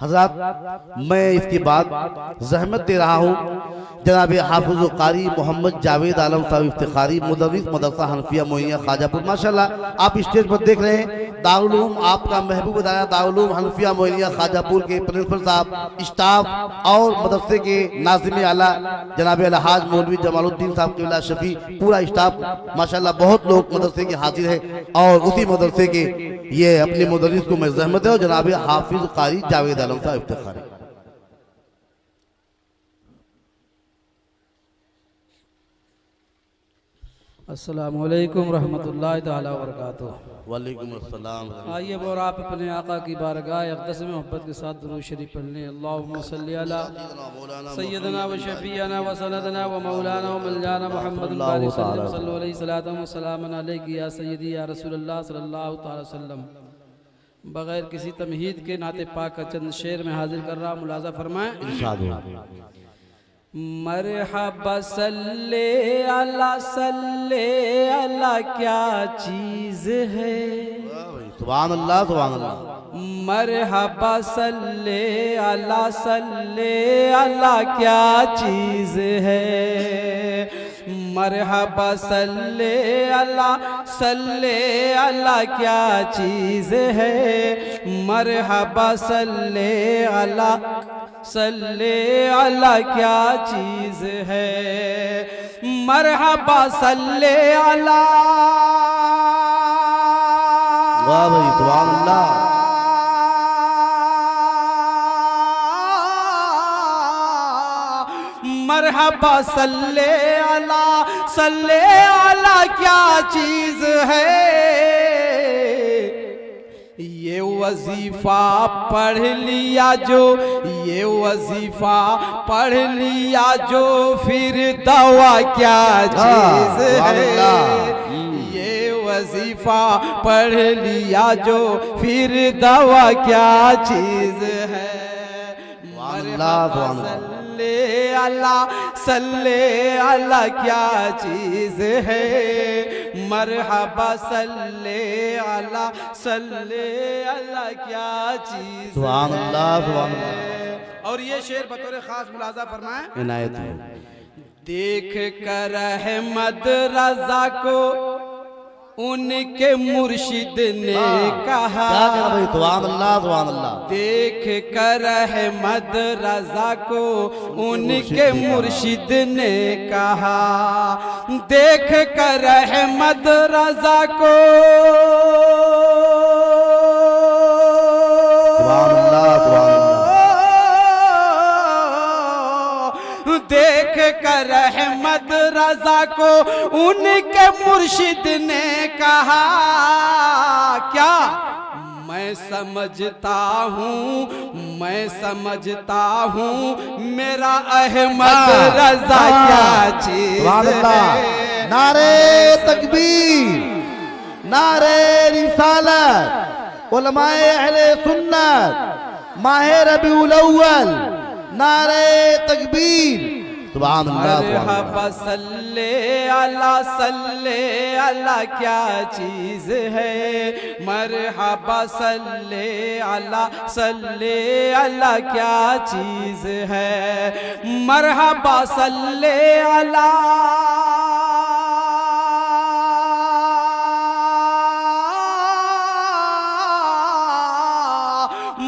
हज़रात मैं इसके बाद जहमत दे रहा हूँ जनाब हाफिज़ कारी मोहम्मद जावेद आलम साहब इफ्तिखारी मुदर्रिस मदरसा हनफिया मोइनिया खाजापुर। माशाल्लाह आप स्टेज पर देख रहे हैं दारुल उलूम आपका महबूब दाया दारुल उलूम हनफिया मोइनिया खाजापुर के प्रिंसिपल साहब, स्टाफ और मदरसे के नाज़िम आला जनाब अलहाज मौलवी जमालुद्दीन साहब क़िबला शफी, पूरा स्टाफ माशाल्लाह बहुत लोग मदरसे के हाजिर हैं। और उसी मदरसे के ये अपने मुदर्रिस को मैं ज़हमत है और जनाब हाफिज़ कारी जावेद आलम साहब इफ्तिखारी। अस्सलामु अलैकुम रहमतुल्लाहि तआला व बरकातुहू। वालेकुम अस्सलाम। आइए और आप अपने आका की बारगाह अक़दस में मोहब्बत के साथ दुरूद शरीफ पढ़ लें। अल्लाहुम्मा सल्ली अला सय्यदना व शफीअना व सनदना व मौलाना व मौलाना मुहम्मद सल्लल्लाहु अलैहि व सल्लम अलैहि या सय्यदी या रसूलल्लाह सल्लल्लाहु अलैहि वसल्लम। बगैर किसी तमहीद के नाते पाक का चंद शेर में हाजिर कर रहा, मुलाजा फरमाएं। मरहबा सल्ले अला क्या चीज़ है, सुभान अल्लाह सुभान अल्लाह। मरहबा सल्ले अला क्या चीज़ है, मरहबा सल्ले अला क्या चीज़ है, मरहबा सल्ले अला क्या चीज़ है, मरहबा सल्ले अला। वाह भाई सुभान अल्लाह। मरहबा सल्ले अला क्या चीज़ है, ये वजीफा पढ़ लिया जो, ये वजीफा पढ़ लिया जो, फिर दवा क्या चीज़ है, ये वजीफा पढ़ लिया जो, फिर दवा क्या चीज़ है। सल्ले अला क्या चीज़ है, मरहबा सल्ले अला क्या चीज़ सुभान अल्लाह सुभान अल्लाह। और ये शेर बतौर खास मुलाजा फरमाएं। इनायत है। देख कर अहमद रजा को उनके मुर्शिद ने कहा, सुभान अल्लाह सुभान अल्लाह। देख कर अहमद रजा को उनके मुर्शिद ने कहा, देख कर अहमद रजा को, सुभान अल्लाह सुभान अल्लाह। देख कर अहमद रजा को उनके मुर्शिद ने कहा, क्या मैं समझता हूँ मेरा अहमद रजा क्या चीज़ है। नारे तकबीर, नारे रिसालत, उलमाए अहले सुन्नत, माहे रबीउल अव्वल, नारे तकबीर। सुभान अल्लाह। मरहबा सल्ले अला क्या चीज़ है, मरहबा सल्ले अला क्या चीज़ है, मरहबा सल्ले अला।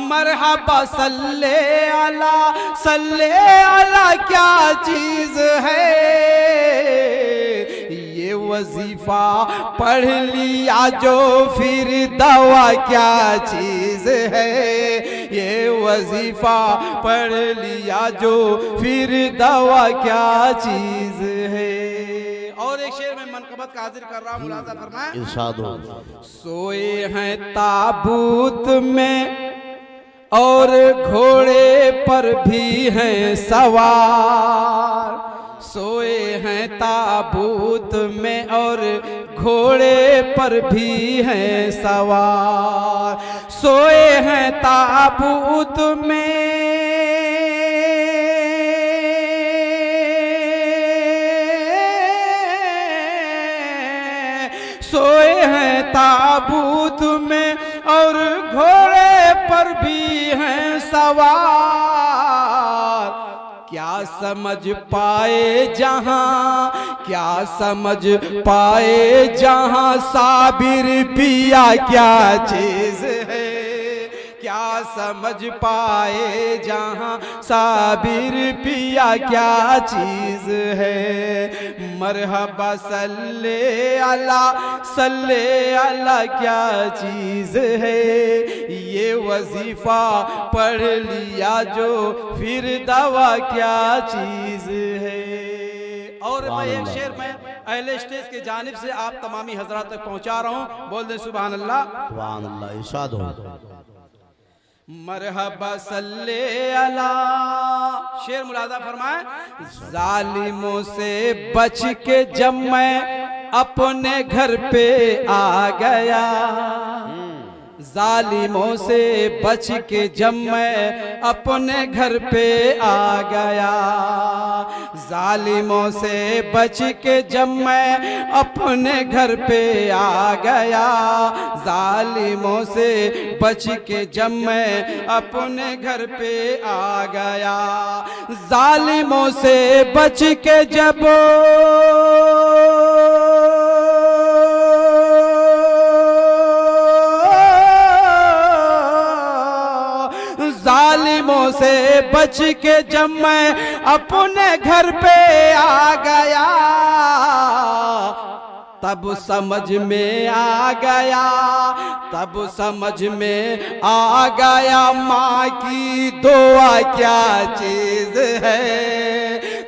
मरहबा सल्ले अला क्या चीज़ है, ये वजीफा पढ़ लिया जो, फिर दवा क्या चीज़ है, ये वजीफा पढ़ लिया जो, फिर दवा क्या चीज़ है। और एक शेर में मनकबत का हाजिर कर रहा हूँ, मुलाजा फरमाएं। इरशाद हो। सोए हैं ताबूत में और घोड़े पर भी हैं सवार, सोए हैं ताबूत में और घोड़े पर भी हैं सवार, सोए हैं ताबूत में, सोए हैं ताबूत में और घोड़े पर और भी हैं सवाल, क्या समझ पाए जहां, क्या समझ पाए जहां साबिर पिया क्या चीज है, क्या समझ पाए जहां साबिर पिया क्या चीज है। मरहबा सल्ले अला क्या चीज है, ये वजीफा पढ़ लिया जो फिर दवा क्या चीज है। और मैं एक शेर में अहले स्टेज के जानिब से आप तमामी हजरात तक पहुंचा रहा हूं, बोल दे सुभान अल्लाह। सुभान अल्लाह, इरशाद हो। मरहबा सल्ले अला, शेर मुलादा फरमाए, जालिमों से बच के जब मैं अपने घर पे आ गया, जालिमों से बच के जब मैं अपने घर पे आ गया, जालिमों से बच के जब मैं अपने घर पे आ गया, जालिमों से बच के जब मैं अपने घर पे आ गया, जालिमों से बच के जब जालिमों से बच के जब मैं अपने घर पे आ गया, तब समझ में आ गया, तब समझ में आ गया माँ की दुआ क्या चीज है,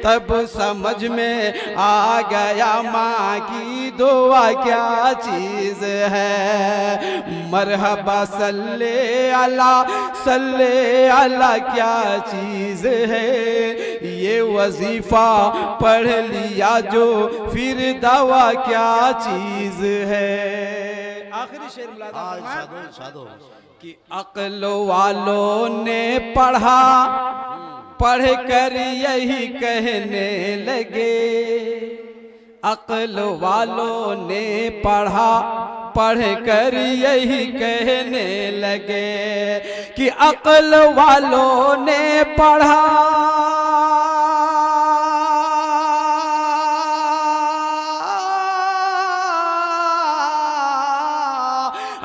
तब समझ में आ गया माँ की दुआ क्या चीज है। मरहबा सल्ले अला क्या चीज है, ये वजीफा पढ़ लिया जो फिर दवा क्या चीज है। आखिरी शेर मुलादा कि अक्ल वालों ने पढ़ा, पढ़ कर यही कहने लगे, अक्ल वालों ने पढ़ा, पढ़ कर यही कहने लगे कि अक्ल वालों ने पढ़ा,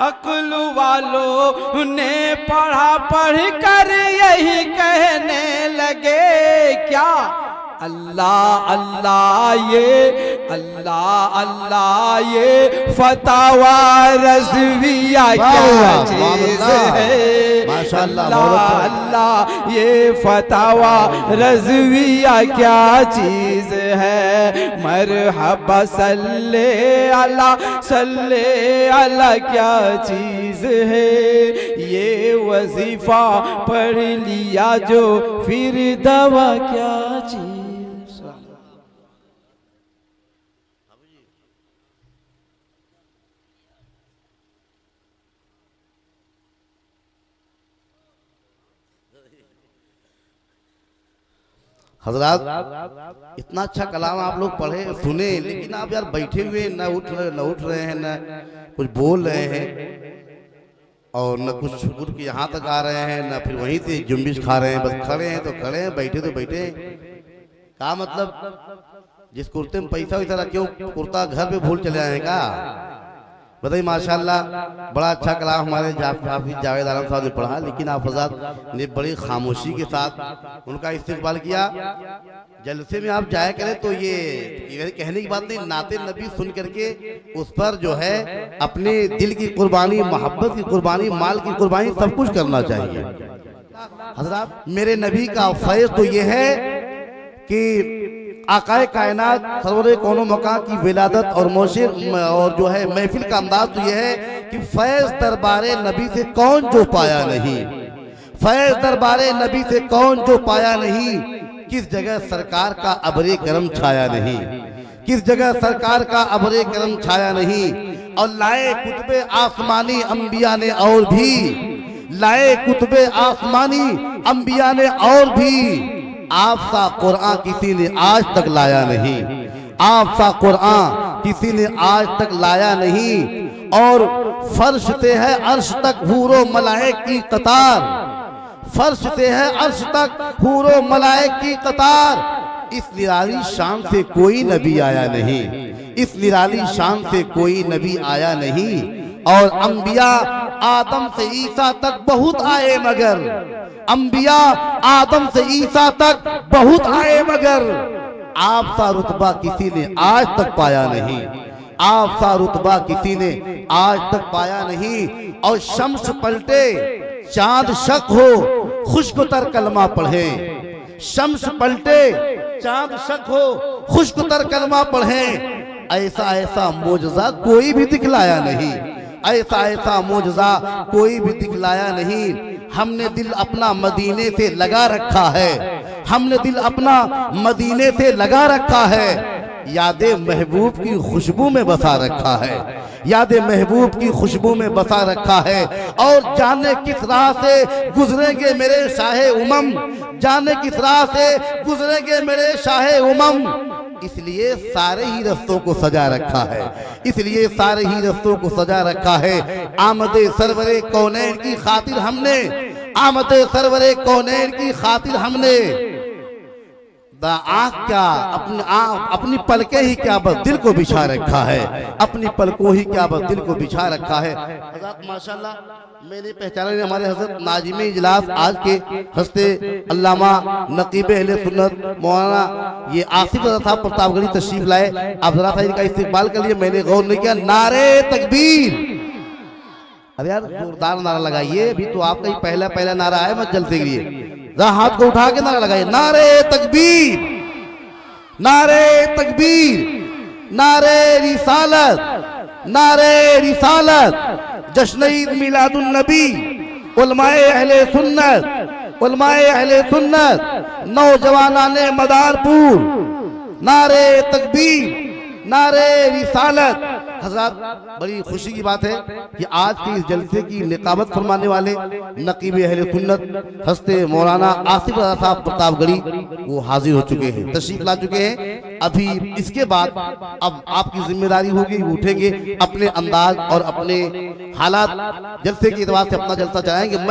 अक्ल वालों ने पढ़ा, पढ़ कर यही कहने लगे क्या अल्लाह अल्लाह ये, अल्लाह अल्लाह ये फतावा रज़विया क्या चीज है, अल्लाह अल्लाह ये फतावा रज़विया क्या चीज है। मरहबा सल्ले अला क्या चीज है, ये वजीफा पढ़ लिया जो फिर दवा क्या चीज। हजरात, इतना अच्छा कलाम आप लोग पढ़े सुने, लेकिन आप यार बैठे हुए न उठ रहे हैं, न कुछ बोल रहे हैं, और न कुछ शुक्र के यहाँ तक आ रहे हैं, न फिर वहीं से जुम्बिश खा रहे हैं। बस खड़े हैं तो खड़े हैं, बैठे तो बैठे। क्या मतलब, जिस कुर्ते में पैसा वैसा रखे हो कुर्ता घर पे भूल चले आएगा? बताइए। माशाल्लाह, बड़ा अच्छा कलाम हमारे हाफिज जावेद आलम साहब ने पढ़ा, लेकिन आप हज़रात ने बड़ी खामोशी के साथ उनका इस्तेकबाल किया। जलसे में आप जाया करें तो ये कहने की बात नहीं, नाते नबी सुन करके उस पर जो है अपने दिल की कुर्बानी, मोहब्बत की कुर्बानी, माल की कुर्बानी, सब कुछ करना चाहिए। हज़रात, मेरे नबी का फैज़ तो ये है कि आकाए कायनात सरवरे कोनो मकान की विलादत और मोशिर और जो है महफिल का अंदाज तो ये है कि फैज़ दरबारे नबी से कौन जो पाया नहीं, फैज़ दरबारे नबी से कौन जो पाया नहीं, किस जगह सरकार का अबरे करम छाया नहीं, किस जगह सरकार का अबरे करम छाया नहीं। और लाए कुतुबे आसमानी अंबिया ने और भी, लाए कुतुबे आसमानी अंबिया ने और भी, आप सा कुरान किसी ने आज तक लाया नहीं, आप सा कुरान किसी ने आज तक लाया नहीं। और फर्श से है अर्श तक हूरो मलाइक की कतार, फर्श से है अर्श तक हूरो मलाइक की कतार। इस निराली शान से कोई नबी आया नहीं, इस निराली शान से कोई नबी आया नहीं। और अंबिया आदम से ईसा तक बहुत आए मगर, अंबिया आदम से ईसा तक बहुत आए मगर आप सा रुतबा किसी ने आज तक पाया नहीं, आप सा रुतबा किसी ने आज तक पाया नहीं। और शम्स पलटे चांद शक हो खुश्क तर कलमा पढ़े, शम्स पलटे चांद शक हो खुश्क तर कलमा पढ़े। ऐसा ऐसा मोजज़ा कोई भी दिखलाया नहीं, ऐसा ऐसा मोजज़ा कोई भी दिखलाया नहीं। हमने दिल अपना मदीने से लगा रखा है, हमने दिल अपना मदीने से लगा रखा है। यादें महबूब की खुशबू में बसा रखा है, यादें महबूब की खुशबू में बसा रखा है। और जाने किस राह से गुजरेंगे मेरे शाहे उमम, जाने किस राह से गुजरेंगे मेरे शाहे उमम। इसलिए सारे ही रस्तों को सजा रखा है, इसलिए सारे ही रस्तों को सजा रखा है। आमदे सरवरे कौनैन की खातिर हमने, आमदे सरवरे कौनैन की खातिर हमने आँख क्या अपनी पलकें ही क्या बस दिल को बिछा रखा है, अपनी पलकों ही क्या बस दिल को बिछा रखा है। हज़रत माशाल्लाह मैंने पहचाना नहीं, हमारे हज़रत नाजिम इजलास आज के हस्ते अल्लामा नकीब अहले सुन्नत मौलाना ये आसिफ रज़ा साहब प्रतापगढ़ी तशरीफ लाए। आप जरा सा इनका इस्तेकबाल कर लिए, मैंने गौर नहीं किया। नारे तकबीर, अरे यार जोरदार नारा लगाइए, अभी तो आपका ही पहला नारा है मत जलसे के लिए। हाथ को उठा के नारा लगाइए, नारे तकबीर, नारे तकबीर, नारे रिसालत, नारे रिसालत। जश्न ईद मिलादुन नबी, उलमाए अहले सुन्नत, उलमाए अहले सुन्नत, नौजवानाने मदारपुर, नारे तकबीर, नारे रिसालत। हज़रत बड़ी खुशी की बात है कि आज के इस जलसे की निकाबत फरमाने वाले नकीब अहले सुन्नत हस्ते मौलाना आसिफ रज़ा साहब प्रतापगढ़ी वो हाजिर हो चुके हैं, तशरीफ ला चुके हैं। अभी इसके बाद अब आपकी जिम्मेदारी होगी, उठेंगे अपने अंदाज और अपने हालात जलसे के एतबार से अपना जलसा चलाएंगे।